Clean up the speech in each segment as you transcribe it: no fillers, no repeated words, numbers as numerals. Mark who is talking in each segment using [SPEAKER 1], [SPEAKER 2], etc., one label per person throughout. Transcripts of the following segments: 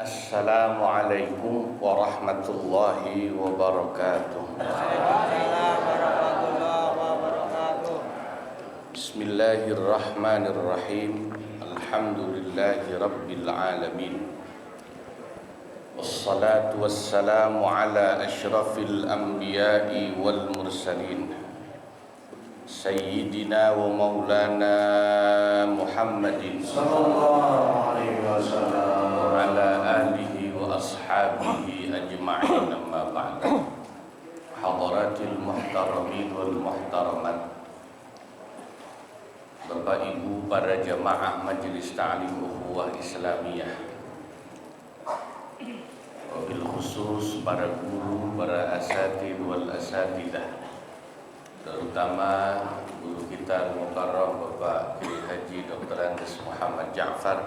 [SPEAKER 1] Assalamualaikum warahmatullahi wabarakatuh. Bismillahirrahmanirrahim. Alhamdulillahi rabbil alamin. Wassalatu wassalamu ala asyrafil anbiya'i wal mursalin, Sayyidina wa maulana Muhammadin sallallahu alaihi wasallam wa ala alihi wa ashabihi ajma'in, amma ba'd. Hadaratil muhtaramin wal muhtaramat, Bapak Ibu para jamaah Majelis Ta'lim Ukhuwah Islamiyah, wabil khusus para guru, para asatid wal asatidah, terutama guru kita Mukarram Bapak Kiai Haji Dr. Andes Muhammad Ja'far,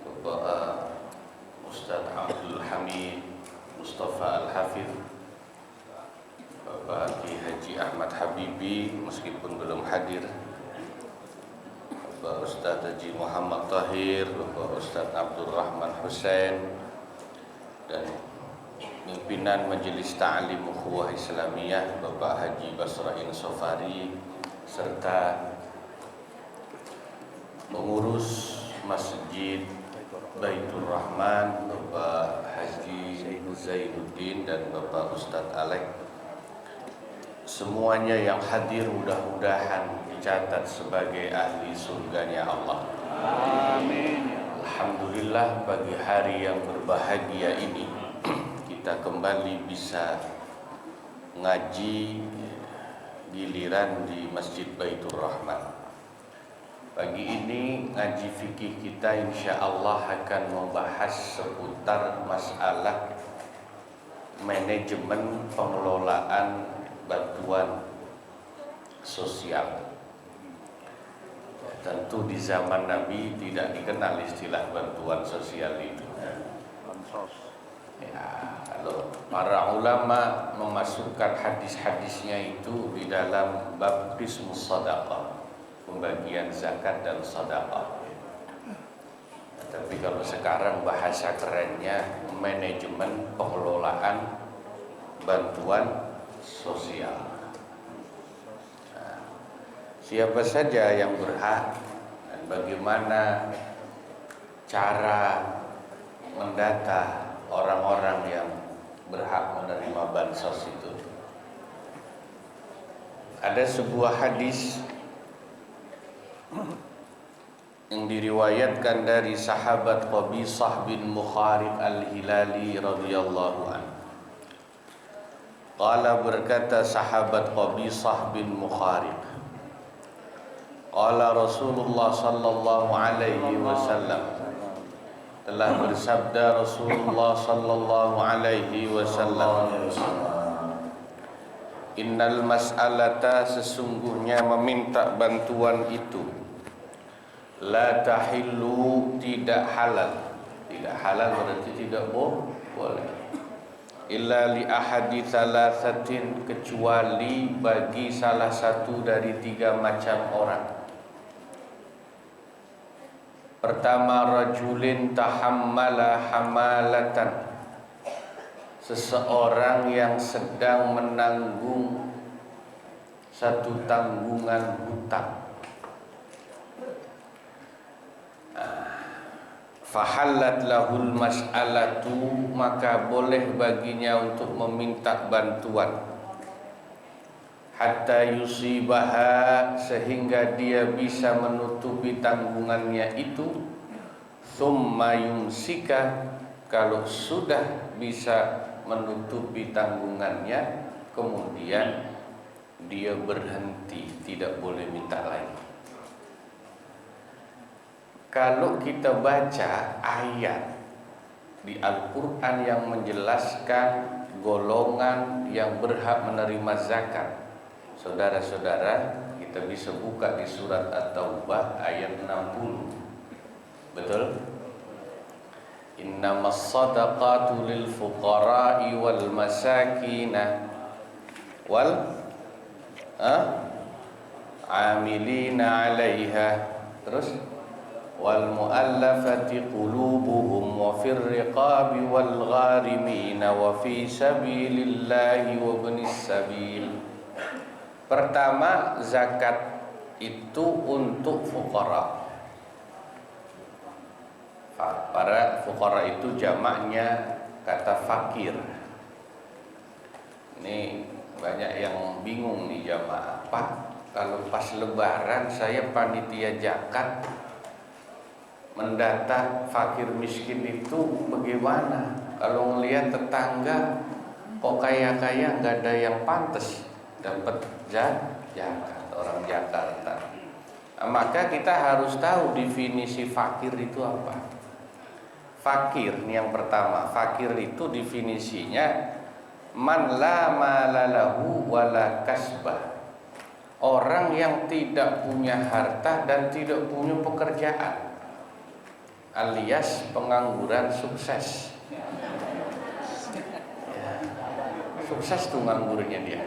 [SPEAKER 1] Bapak Ustaz Abdul Hamid Mustafa Al-Hafidh, Bapak Kiai Haji Ahmad Habibi meskipun belum hadir, Bapak Ustaz Haji Muhammad Tahir, Bapak Ustaz Abdul Rahman Hussein, dan pimpinan Majelis Ta'lim Ukhuwah Islamiyah Bapak Haji Basrain Sofari, serta pengurus Masjid Baitur Rahman Bapak Haji Zainuddin dan Bapak Ustadz Alek. Semuanya yang hadir mudah-mudahan dicatat sebagai ahli surganya Allah. Amin. Alhamdulillah, pagi hari yang berbahagia ini kita kembali bisa ngaji giliran di Masjid Baitur Rahman. Pagi ini ngaji fikih kita insya Allah akan membahas seputar masalah manajemen pengelolaan bantuan sosial. Tentu di zaman Nabi tidak dikenal istilah bantuan sosial itu. Ya, kalau para ulama memasukkan hadis-hadisnya itu di dalam bab qismus shadaqah, pembagian zakat dan sedekah. Tapi kalau sekarang bahasa kerennya manajemen pengelolaan bantuan sosial. Nah, siapa saja yang berhak dan bagaimana cara mendata orang-orang yang berhak menerima bansos itu? Ada sebuah hadis yang diriwayatkan dari sahabat Qabisah bin Mukharib Al-Hilali radhiyallahu anhu. Qala, berkata sahabat Qabisah bin Mukharib, qala Rasulullah sallallahu alaihi wasallam, telah bersabda Rasulullah sallallahu alaihi wasallam, innal mas'alata, sesungguhnya meminta bantuan itu, la tahillu, tidak halal. Tidak halal berarti tidak boleh. Illa li ahadi thalathatin, kecuali bagi salah satu dari tiga macam orang. Pertama, rajulin tahammala hamalatan, seseorang yang sedang menanggung satu tanggungan hutang. Fahallat lahul mas'alatu, maka boleh baginya untuk meminta bantuan. Hatta yusibaha, sehingga dia bisa menutupi tanggungannya itu. Thumma yumsika, kalau sudah bisa menutupi tanggungannya, kemudian dia berhenti, tidak boleh minta lagi. Kalau kita baca ayat di Al-Quran yang menjelaskan golongan yang berhak menerima zakat, saudara-saudara, kita bisa buka di surat At-Taubah ayat 60. Betul? Innamas sadaqatu lil fuqara'i wal masakina wal amilina 'alaiha, terus wal mu'allafati qulubuhum wa fir riqabi wal gharimin wa fi sabilillahi wa ibnis sabil. Pertama, zakat itu untuk fuqara. Para fuqara itu jamaknya kata fakir. Ini banyak yang bingung nih jamaah. Pak, kalau pas lebaran saya panitia zakat mendata fakir miskin itu bagaimana? Kalau ngelihat tetangga kok kaya-kaya nggak ada yang pantas dapat zakat, orang Jakarta. Nah, maka kita harus tahu definisi fakir itu apa. Fakir ini yang pertama. Fakir itu definisinya man la malalahu wala kasbah. Orang yang tidak punya harta dan tidak punya pekerjaan, alias pengangguran sukses. Ya, sukses tuh nganggurnya dia.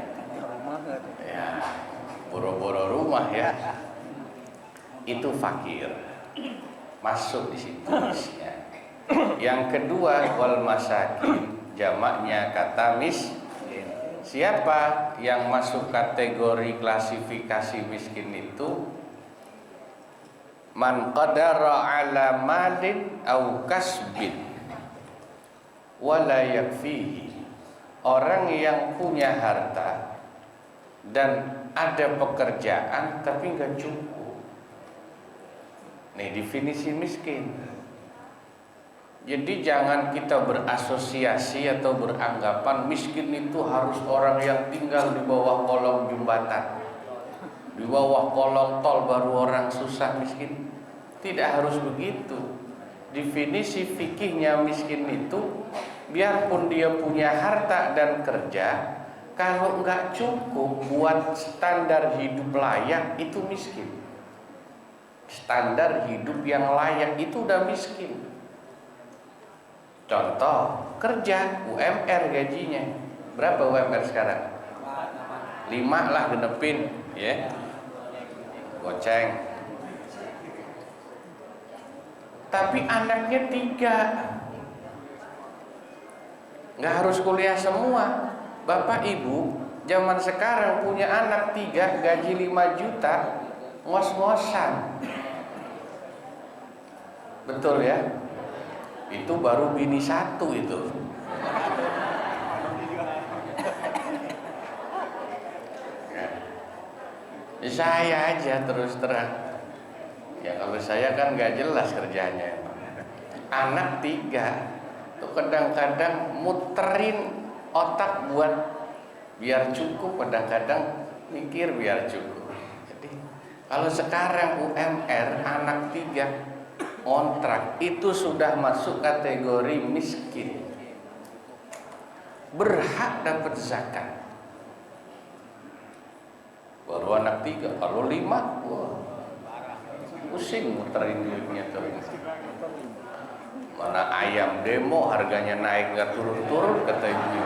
[SPEAKER 1] Ya, boro-boro rumah ya. Itu fakir. Masuk di situ isinya. Yang kedua wal masakin, jamaknya kata miskin. Siapa yang masuk kategori klasifikasi miskin itu? Man qadara ala malin au kasbin wala yakfihi. Orang yang punya harta dan ada pekerjaan tapi enggak cukup. Nih definisi miskin. Jadi jangan kita berasosiasi atau beranggapan miskin itu harus orang yang tinggal di bawah kolong jembatan, di bawah kolong tol baru orang susah miskin. Tidak harus begitu. Definisi fikihnya miskin itu, biarpun dia punya harta dan kerja, kalau nggak cukup buat standar hidup layak, itu miskin. Standar hidup yang layak itu udah miskin. Contoh, kerja UMR gajinya berapa UMR sekarang? 5 lah genepin, ya. Goceng. Tapi anaknya 3, nggak harus kuliah semua. Bapak ibu zaman sekarang punya anak 3 gaji 5 juta, ngos-ngosan. Betul ya? Itu baru bini 1 itu. Ya. Saya aja terus terang. Ya kalau saya kan nggak jelas kerjanya. Anak 3 tuh kadang-kadang muterin otak buat biar cukup, kadang-kadang mikir biar cukup. Jadi kalau sekarang UMR anak 3 kontrak itu sudah masuk kategori miskin, berhak dapat zakat. Baru anak 3, kalau 5, wah, pusing muterin duitnya tuh. Mana ayam demo harganya naik nggak turun-turun kata ibu.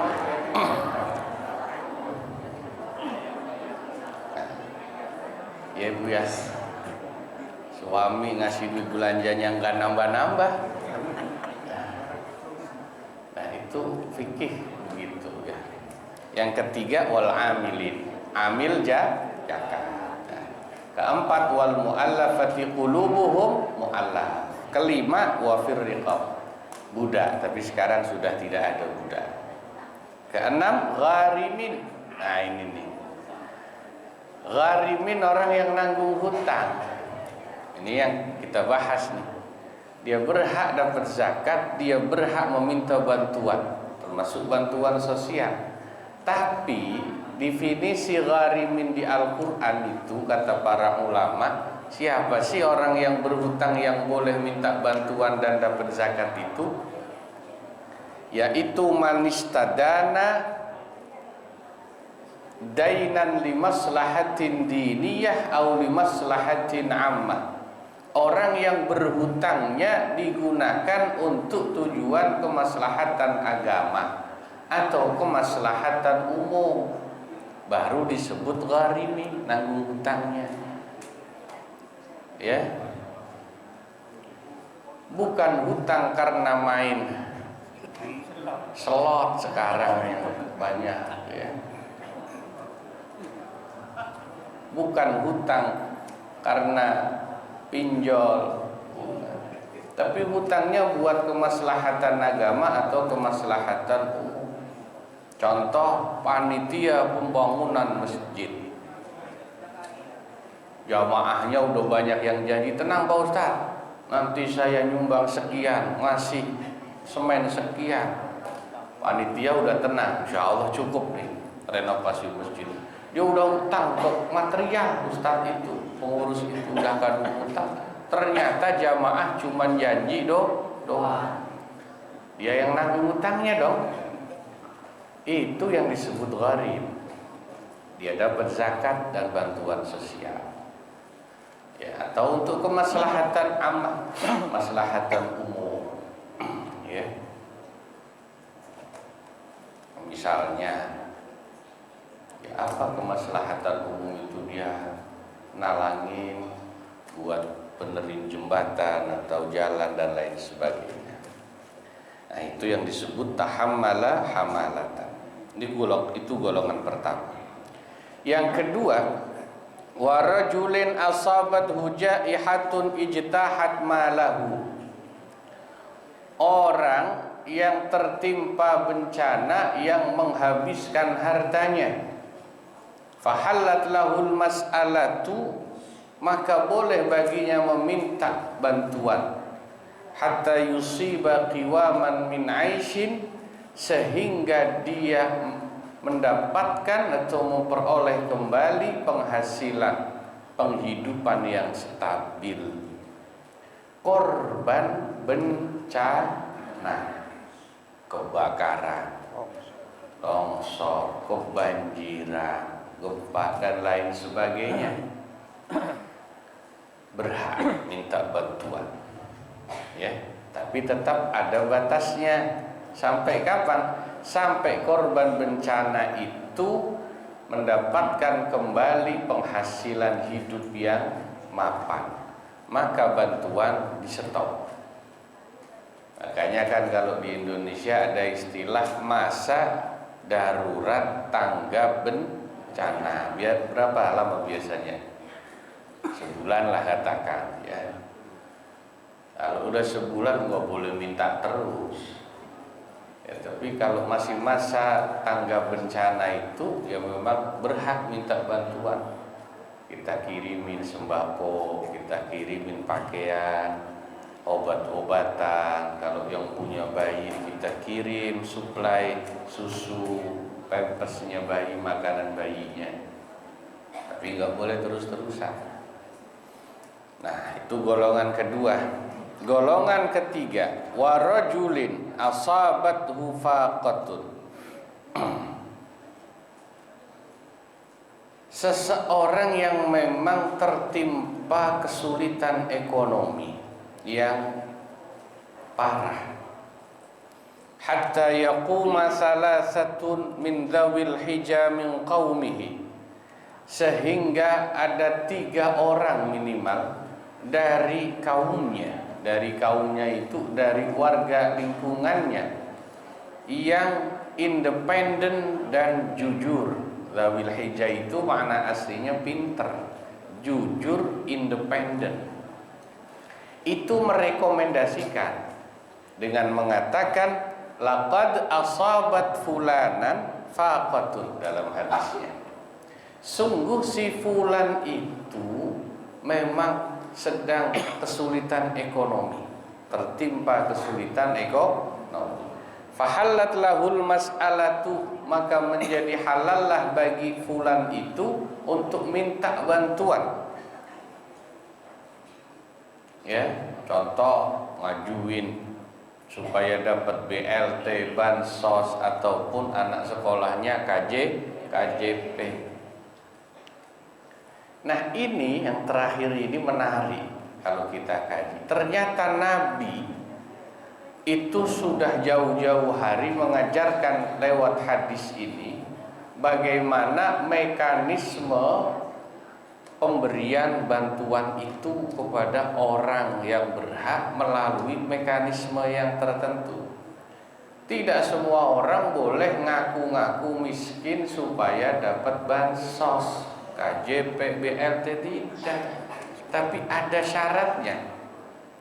[SPEAKER 1] Ya bu ya. Suami ngasih duit belanjanya nggak nambah-nambah. Nah itu fikih begitu ya. Yang ketiga wal amilin, amil zakat. Nah, keempat wal muallafati qulubuhum, muallaf. Kelima wa fir riqab, budak, tapi sekarang sudah tidak ada budak. Keenam gharimin. Nah ini nih, gharimin orang yang nanggung hutang. Ini yang kita bahas nih. Dia berhak dapat zakat, dia berhak meminta bantuan, termasuk bantuan sosial. Tapi definisi gharimin di Al-Quran itu kata para ulama, siapa sih orang yang berhutang yang boleh minta bantuan dan dapat zakat itu? Yaitu manistadana dainan limaslahatin diniyah au limaslahatin ammah. Orang yang berhutangnya digunakan untuk tujuan kemaslahatan agama atau kemaslahatan umum, baru disebut gharimi, nanggung hutangnya. Ya. bukan hutang karena main slot sekarang yang banyak ya. Bukan hutang karena pinjol, tapi hutangnya buat kemaslahatan agama atau kemaslahatan umum. Contoh panitia pembangunan masjid, jamaahnya udah banyak yang janji, tenang Pak Ustadz, nanti saya nyumbang sekian, ngasih semen sekian. Panitia udah tenang, insya Allah cukup nih renovasi masjid. Dia udah utang ke material, Ustadz itu, pengurus itu udah kadung utang. Ternyata jamaah cuman janji doang. Dia yang nanggung utangnya dong. Itu yang disebut gharib. Dia dapat zakat dan bantuan sosial. Ya, atau untuk kemaslahatan ammah, maslahatan umum. Ya. Misalnya, ya apa kemaslahatan umum itu, dia nalangin buat benerin jembatan atau jalan dan lain sebagainya. Nah, itu yang disebut tahammala hamalatan. Itu golongan pertama. Yang kedua, warajulin asabat hujaihatun ijtahat malahu. Orang yang tertimpa bencana yang menghabiskan hartanya, fahallat lahul mas'alatu, maka boleh baginya meminta bantuan, hatta yusiba qiwaman min aishin, sehingga dia mendapatkan atau memperoleh kembali penghasilan penghidupan yang stabil. Korban bencana, kebakaran, longsor, kebanjiran, gempa dan lain sebagainya, berhak minta bantuan. Ya, tapi tetap ada batasnya. Sampai kapan? Sampai korban bencana itu mendapatkan kembali penghasilan hidup yang mapan, maka bantuan di stop. Makanya kan kalau di Indonesia ada istilah masa darurat tanggap bencana. Biar berapa lama biasanya? Sebulan lah katakan ya. Kalau udah sebulan nggak boleh minta terus. Ya, tapi kalau masih masa tanggap bencana itu, ya memang berhak minta bantuan. Kita kirimin sembako, kita kirimin pakaian, obat-obatan. Kalau yang punya bayi kita kirim suplai susu, pampasnya bayi, makanan bayinya. Tapi nggak boleh terus-terusan. Nah, itu golongan kedua. Golongan ketiga, warajulin asabathu faqatun. Seseorang yang memang tertimpa kesulitan ekonomi yang parah, hatta yaquma salasatun min dzawil hija min qaumihi, sehingga ada 3 orang minimal dari kaumnya itu dari warga lingkungannya yang independen dan jujur. Dzawil hija itu makna aslinya pinter, jujur, independen. Itu merekomendasikan dengan mengatakan laqad asabat fulanan faqatun dalam hadisnya. Sungguh si fulan itu memang sedang kesulitan ekonomi, tertimpa kesulitan ekonomi. Fahallat lahul mas'alatu, maka menjadi halallah bagi fulan itu untuk minta bantuan. Ya, contoh ngajuin supaya dapat BLT, bansos ataupun anak sekolahnya KJP. Nah, ini yang terakhir ini menarik kalau kita kaji. Ternyata Nabi itu sudah jauh-jauh hari mengajarkan lewat hadis ini bagaimana mekanisme pemberian bantuan itu kepada orang yang berhak melalui mekanisme yang tertentu. Tidak semua orang boleh ngaku-ngaku miskin supaya dapat bansos, KJP, BLT, tidak. Tapi ada syaratnya.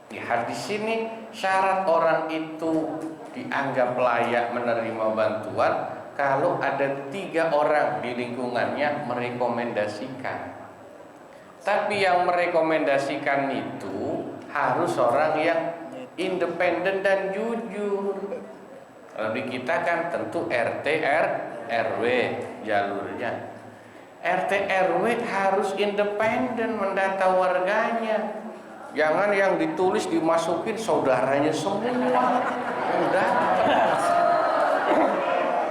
[SPEAKER 1] Di hadis ini syarat orang itu dianggap layak menerima bantuan kalau ada 3 orang di lingkungannya merekomendasikan. Tapi yang merekomendasikan itu harus orang yang independen dan jujur. Kalau di kita kan tentu RT RW jalurnya. RT RW harus independen mendata warganya. Jangan yang ditulis dimasukin saudaranya semua yang dapat.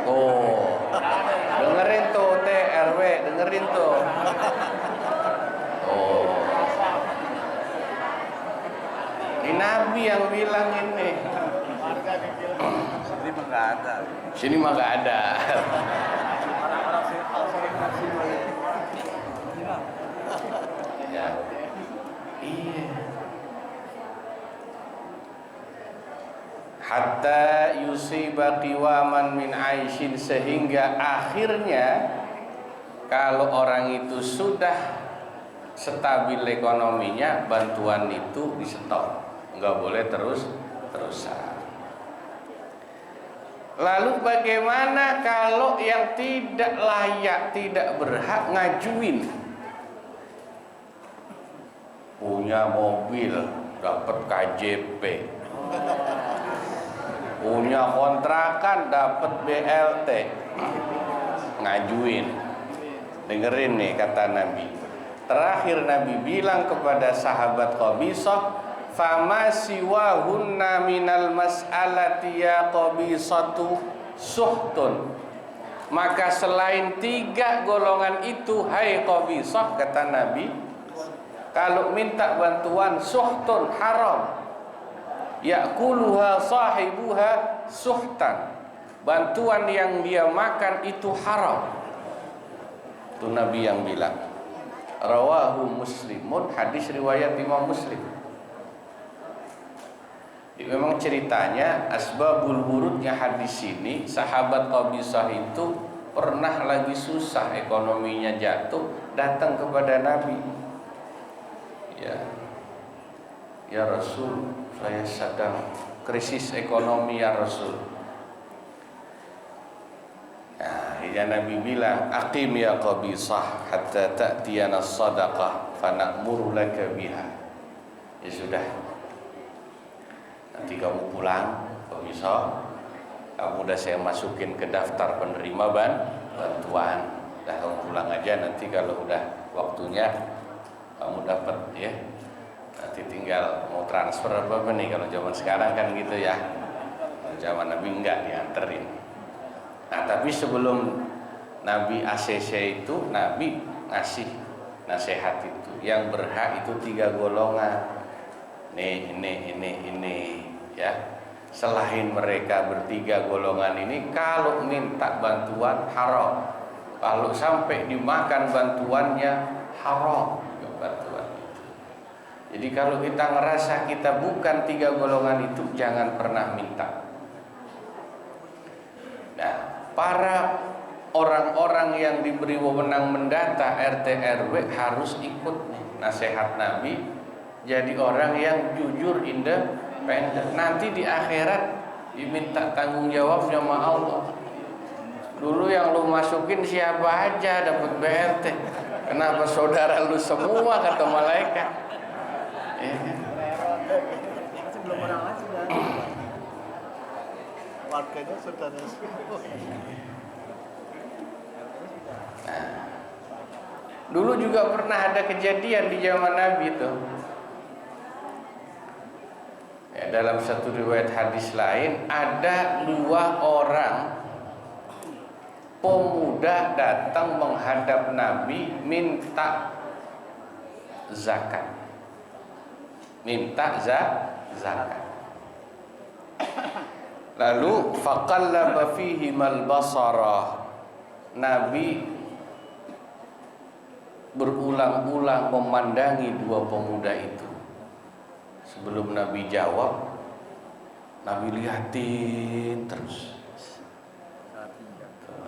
[SPEAKER 1] Oh, dengerin tuh TRW, dengerin tuh. Oh, ini Nabi yang bilang ini.
[SPEAKER 2] Sini mah nggak ada.
[SPEAKER 1] Sini mah nggak ada. Ya, iya. Hatta yusiba qiwaman min aishin, sehingga akhirnya kalau orang itu sudah stabil ekonominya, bantuan itu di stop, nggak boleh terusan. Lalu bagaimana kalau yang tidak layak, tidak berhak ngajuin? Punya mobil dapat KJP, punya kontrakan dapat BLT, ngajuin. Dengerin nih kata Nabi. Terakhir Nabi bilang kepada sahabat Qabisah, fama siwahunna minal mas'alati ya Qabisatu suhtun. Maka selain 3 golongan itu, hai Qabisah, kata Nabi, kalau minta bantuan suhtun, haram. Ya'kuluha sahibuha suhtan, bantuan yang dia makan itu haram. Itu Nabi yang bilang. Rawahu Muslimun, hadis riwayat Imam Muslim. Memang ceritanya asbabul wurudnya hadis ini, sahabat Qabisah itu pernah lagi susah, ekonominya jatuh, datang kepada Nabi. Ya Rasul, saya sedang krisis ekonomi ya Rasul. Nah, ya Nabi bilang, aqim ya Qabisah hatta ta'tiyana sadaqah fana'muru laka biha. Ya sudah, nanti kamu pulang Qabisah, kamu udah saya masukin ke daftar penerima bantuan. Dah kamu pulang aja, nanti kalau udah waktunya kamu dapat ya. Nanti tinggal mau transfer apa nih, kalau zaman sekarang kan gitu ya. Kalau zaman Nabi enggak, dianterin. Nah, tapi sebelum Nabi ACC itu, Nabi ngasih nasihat itu. Yang berhak itu 3 golongan. Ini ya. Selain mereka bertiga golongan ini, kalau minta bantuan haram. Kalau sampai dimakan bantuannya haram bantuan itu. Jadi kalau kita ngerasa kita bukan 3 golongan itu, jangan pernah minta. Nah, para orang-orang yang diberi wewenang mendata RT RW harus ikut nasihat Nabi, jadi orang yang jujur, independen. Nanti di akhirat diminta tanggung jawab sama Allah. Dulu yang lu masukin siapa aja dapat BLT, kenapa saudara lu semua, kata malaikat.
[SPEAKER 2] Sebelum orang lain sudah warganya saudara semua.
[SPEAKER 1] Nah, dulu juga pernah ada kejadian di zaman Nabi itu. Ya, dalam satu riwayat hadis lain, ada 2 orang pemuda datang menghadap Nabi minta zakat. Minta zakat. Lalu faqallaba fihimal basara. Nabi berulang-ulang memandangi dua pemuda itu. Sebelum Nabi jawab, Nabi lihatin terus.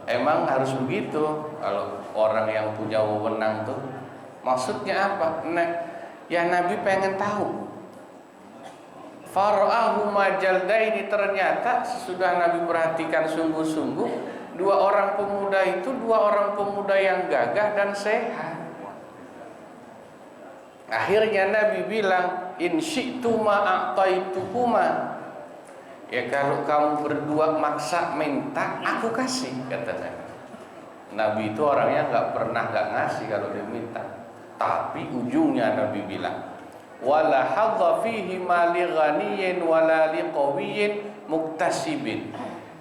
[SPEAKER 1] Emang harus begitu kalau orang yang punya wewenang tuh. Maksudnya apa? Ya Nabi pengen tahu. Fara'ahu majaldaini, ternyata sesudah Nabi perhatikan sungguh-sungguh, dua orang pemuda itu dua orang pemuda yang gagah dan sehat. Akhirnya Nabi bilang, in syi'tuma a'taitukuma. Ya kalau kamu berdua maksa minta, aku kasih, kata Nabi. Nabi itu orangnya nggak pernah nggak ngasih kalau dia minta. Tapi ujungnya Nabi bilang, wala hadza fihi ma li ghaniyyin wala li qawiyyin muktasibin.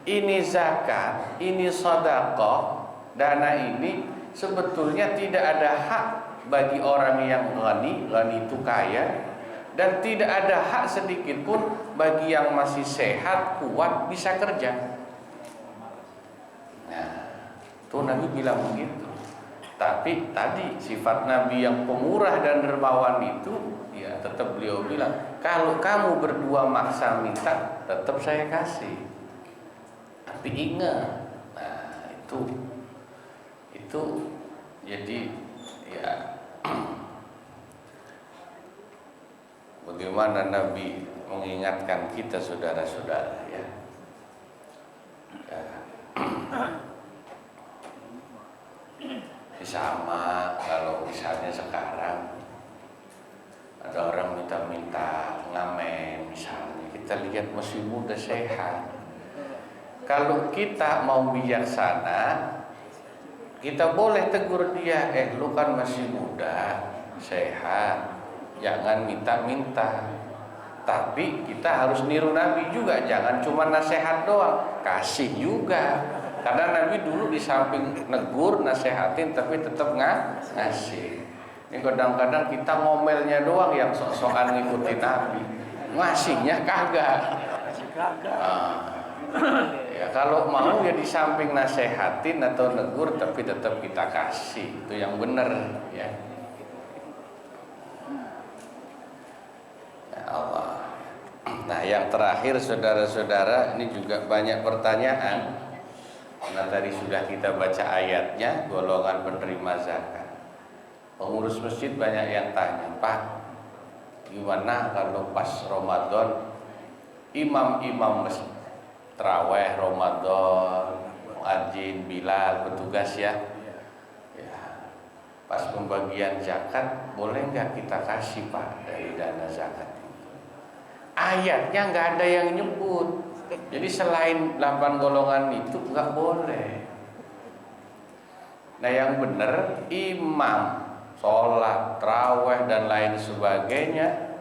[SPEAKER 1] Ini zakat, ini sedekah, dana ini sebetulnya tidak ada hak bagi orang yang ghani itu kaya, dan tidak ada hak sedikit pun bagi yang masih sehat, kuat, bisa kerja. Nah, tuh Nabi bilang begitu. Tapi tadi sifat Nabi yang pemurah dan dermawan itu, ya tetap beliau bilang, kalau kamu berdua maksa minta, tetap saya kasih. Tapi ingat, nah itu jadi ya bagaimana Nabi mengingatkan kita saudara-saudara ya. Sama kalau misalnya sekarang ada orang minta-minta ngamen misalnya, kita lihat masih muda sehat. Kalau kita mau bijaksana, kita boleh tegur dia, lu kan masih muda, sehat, jangan minta-minta. Tapi kita harus niru Nabi juga, jangan cuma nasihat doang, kasih juga. Karena Nabi dulu di samping negur, nasehatin, tapi tetap ngasih. Ini kadang-kadang kita ngomelnya doang yang sok-sokan ngikutin Nabi, ngasihnya kagak. Ya kalau mau ya di samping nasehatin atau negur, tapi tetap kita kasih, itu yang benar ya. Ya Allah. Nah yang terakhir saudara-saudara, ini juga banyak pertanyaan. Karena tadi sudah kita baca ayatnya, golongan penerima zakat. Pengurus masjid banyak yang tanya, Pak, gimana kalau pas Ramadan imam-imam masjid terawih Ramadan, muadzin, bilal, petugas ya, pas pembagian zakat boleh nggak kita kasih Pak dari dana zakat itu? Ayatnya nggak ada yang nyebut. Jadi selain 8 golongan itu nggak boleh. Nah yang benar, imam sholat, tarawih dan lain sebagainya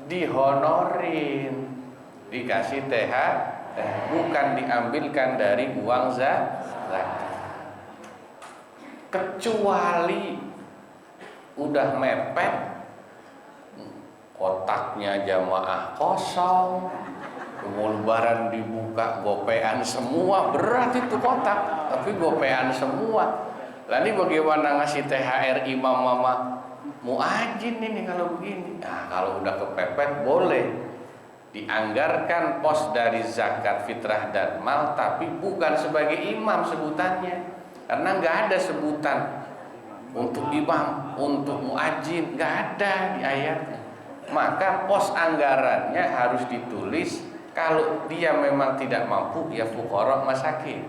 [SPEAKER 1] dihonorin, dikasih THR, bukan diambilkan dari uang zakat. Kecuali udah mepet, kotaknya jamaah kosong, mau lebaran dibuka gopean semua, berat itu kotak, tapi gopean semua. Lalu bagaimana ngasih THR imam mama muadzin ini kalau begini? Nah kalau udah kepepet boleh dianggarkan pos dari zakat fitrah dan mal, tapi bukan sebagai imam sebutannya, karena nggak ada sebutan untuk imam, untuk muadzin, nggak ada di ayatnya. Maka pos anggarannya harus ditulis. Kalau dia memang tidak mampu, ya fuqara masakin.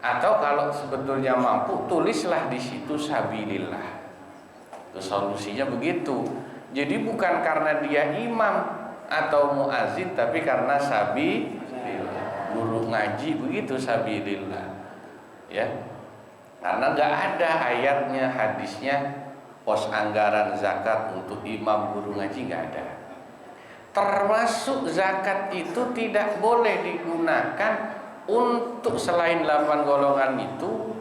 [SPEAKER 1] Atau kalau sebetulnya mampu, tulislah di situ sabilillah. Itu solusinya begitu. Jadi bukan karena dia imam atau muazin, tapi karena sabilillah. Guru ngaji begitu sabilillah. Ya. Karena nggak ada ayatnya, hadisnya pos anggaran zakat untuk imam guru ngaji, nggak ada. Termasuk zakat itu tidak boleh digunakan untuk selain 8 golongan itu,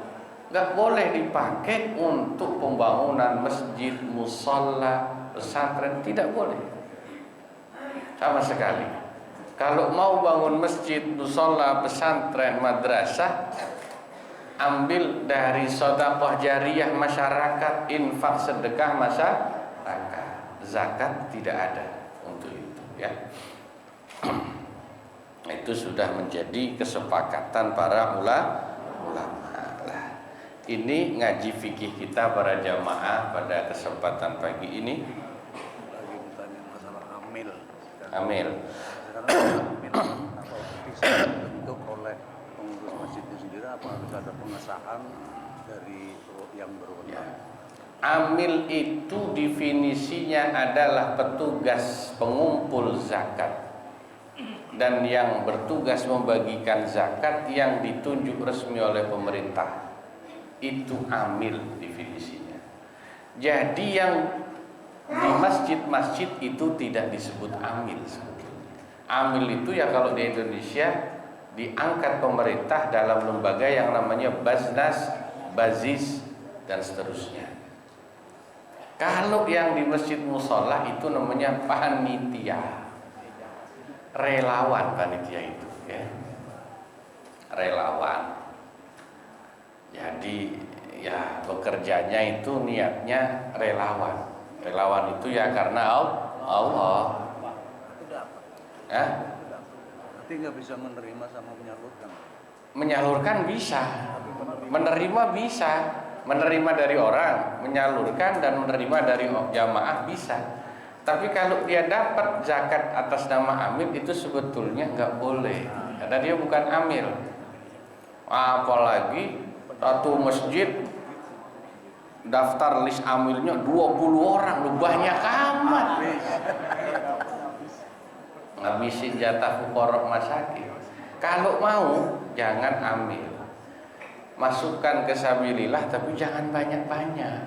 [SPEAKER 1] nggak boleh dipakai untuk pembangunan masjid, musholla, pesantren, tidak boleh sama sekali. Kalau mau bangun masjid, musholla, pesantren, madrasah, ambil dari sedekah jariyah masyarakat, infak sedekah masyarakat. Zakat tidak ada untuk itu, ya. Itu sudah menjadi kesepakatan para ulama lah. Ini ngaji fikih kita para jamaah pada kesempatan pagi ini.
[SPEAKER 2] Lagi bertanya masalah amil.
[SPEAKER 1] Amil.
[SPEAKER 2] Sekarang amil atau bisa dibentuk oleh pengurus masjid itu sendiri, apa harus ada pengesahan dari yang berwenang?
[SPEAKER 1] Ya. Amil itu definisinya adalah petugas pengumpul zakat dan yang bertugas membagikan zakat yang ditunjuk resmi oleh pemerintah. Itu amil definisinya. Jadi yang di masjid-masjid itu tidak disebut amil sebetulnya. Amil itu ya kalau di Indonesia diangkat pemerintah dalam lembaga yang namanya Baznas, Bazis dan seterusnya. Kalau yang di masjid mushola itu namanya panitia, relawan panitia itu, ya. Relawan. Jadi ya bekerjanya itu niatnya relawan. Relawan itu ya karena Allah. Ya?
[SPEAKER 2] Nanti nggak bisa menerima sama menyalurkan.
[SPEAKER 1] Menyalurkan bisa, menerima bisa, menerima dari orang, menyalurkan dan menerima dari jamaah bisa. Tapi kalau dia dapat zakat atas nama amil itu sebetulnya nggak boleh, karena dia bukan amil. Apalagi satu masjid daftar list amilnya 20 orang, lu banyak amat. Ngabisin jatah fuqara masakin. Kalau mau jangan ambil, masukkan ke sabilillah tapi jangan banyak-banyak.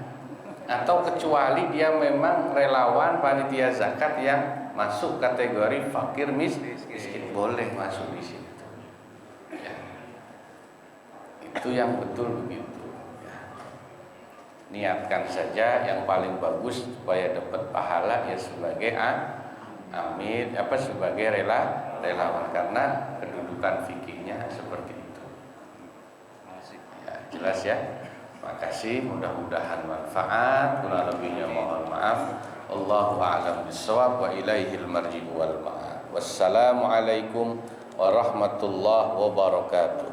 [SPEAKER 1] Atau kecuali dia memang relawan panitia zakat yang masuk kategori fakir miskin, boleh masuk di situ. Ya. Itu yang betul begitu. Ya. Niatkan saja yang paling bagus supaya dapat pahala ya sebagai amin, sebagai relawan karena kedudukan fikihnya seperti itu. Ya, jelas ya. Makasih, mudah-mudahan manfaat. Kurang lebihnya mohon maaf. Allahu a'lam bishawab wa ilaihil marji'u wal ma'ab. Wassalamualaikum warahmatullahi wabarakatuh.